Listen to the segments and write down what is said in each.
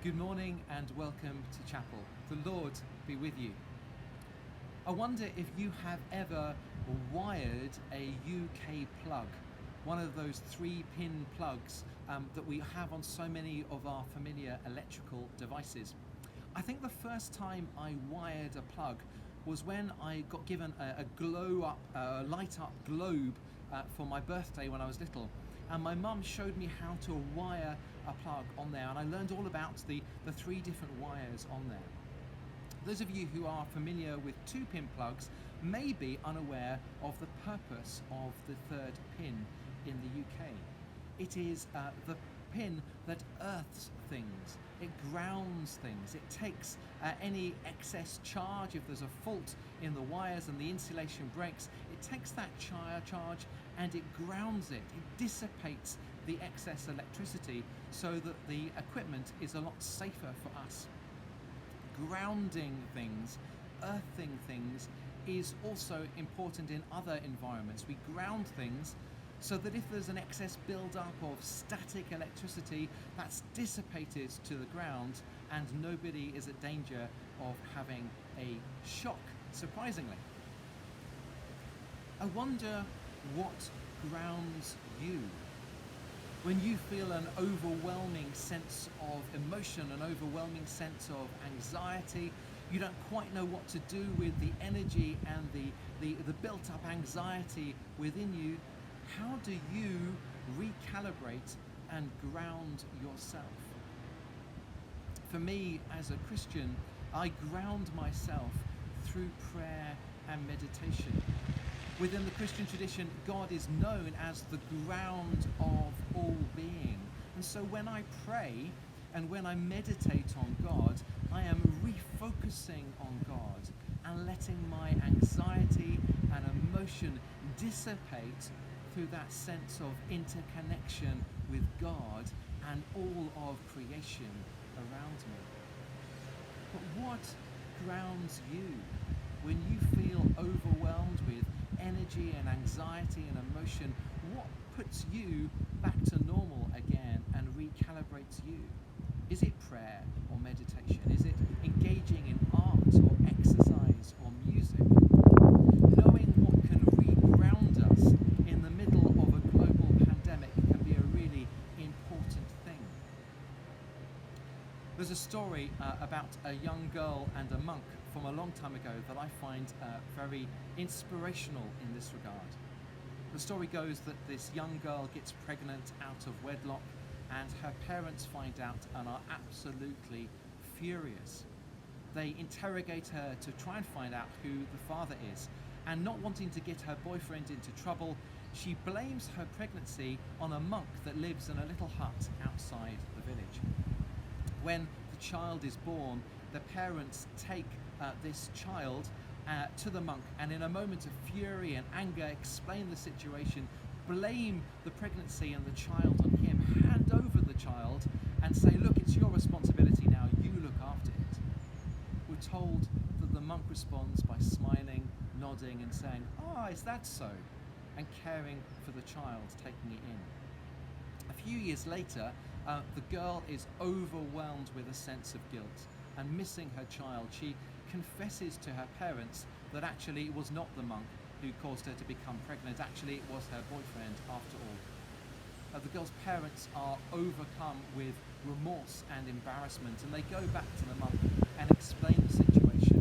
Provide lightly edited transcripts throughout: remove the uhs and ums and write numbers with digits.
Good morning and welcome to chapel. The Lord be with you. I wonder if you have ever wired a UK plug, one of those 3-pin plugs that we have on so many of our familiar electrical devices. I think the first time I wired a plug was when I got given a light up globe for my birthday when I was little. And my mum showed me how to wire a plug on there, and I learned all about the 3 different wires on there. Those of you who are familiar with 2-pin plugs may be unaware of the purpose of the 3rd pin in the UK. It is the pin that earths things, it grounds things, it takes any excess charge. If there's a fault in the wires and the insulation breaks, it takes that charge and it grounds it. It dissipates the excess electricity so that the equipment is a lot safer for us. Grounding things, earthing things is also important in other environments. We ground things so that if there's an excess build-up of static electricity, that's dissipated to the ground and nobody is at danger of having a shock, surprisingly. I wonder what grounds you. When you feel an overwhelming sense of emotion, an overwhelming sense of anxiety, you don't quite know what to do with the energy and the built-up anxiety within you, how do you recalibrate and ground yourself? For me, as a Christian, I ground myself through prayer and meditation. Within the Christian tradition, God is known as the ground of all being. And so when I pray and when I meditate on God, I am refocusing on God and letting my anxiety and emotion dissipate through that sense of interconnection with God and all of creation around me. But what grounds you when you feel overwhelmed with energy and anxiety and emotion? What puts you back to normal again and recalibrates you? Is it prayer or meditation? Is it engaging in art or exercise or music? Knowing what can reground us in the middle of a global pandemic can be a really important thing. There's a story about a young girl and a monk from a long time ago that I find very inspirational in this regard. The story goes that this young girl gets pregnant out of wedlock, and her parents find out and are absolutely furious. They interrogate her to try and find out who the father is, and not wanting to get her boyfriend into trouble, she blames her pregnancy on a monk that lives in a little hut outside the village. When the child is born, the parents take this child to the monk, and in a moment of fury and anger explain the situation, blame the pregnancy and the child on him, hand over the child and say, look, it's your responsibility now, you look after it. We're told that the monk responds by smiling, nodding and saying, "Ah, is that so?" and caring for the child, taking it in. A few years later, the girl is overwhelmed with a sense of guilt and missing her child. She confesses to her parents that actually it was not the monk who caused her to become pregnant, actually it was her boyfriend after all. The girl's parents are overcome with remorse and embarrassment, and they go back to the monk and explain the situation.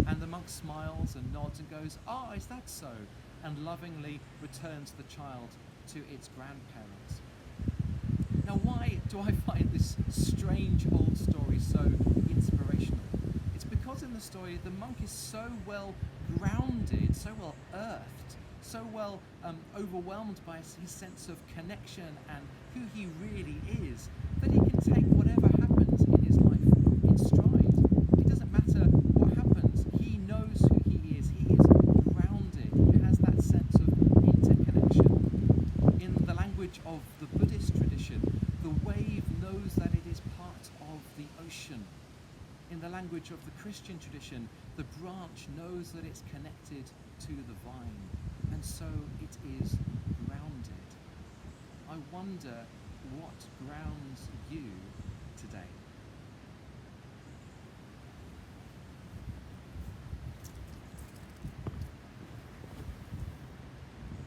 And the monk smiles and nods and goes, "Ah, is that so?" and lovingly returns the child to its grandparents. Now, why do I find this strange old story so inspirational? It's because in the story, the monk is so well grounded, so well earthed, so well overwhelmed by his sense of connection and who he really is, that he can take whatever happens in his life in stride. It doesn't matter what happens, he knows who he is grounded, he has that sense of interconnection. In the language of the Buddhist tradition, the wave knows that it is part of the ocean. In the language of the Christian tradition, the branch knows that it's connected to the vine, and so it is grounded. I wonder what grounds you today.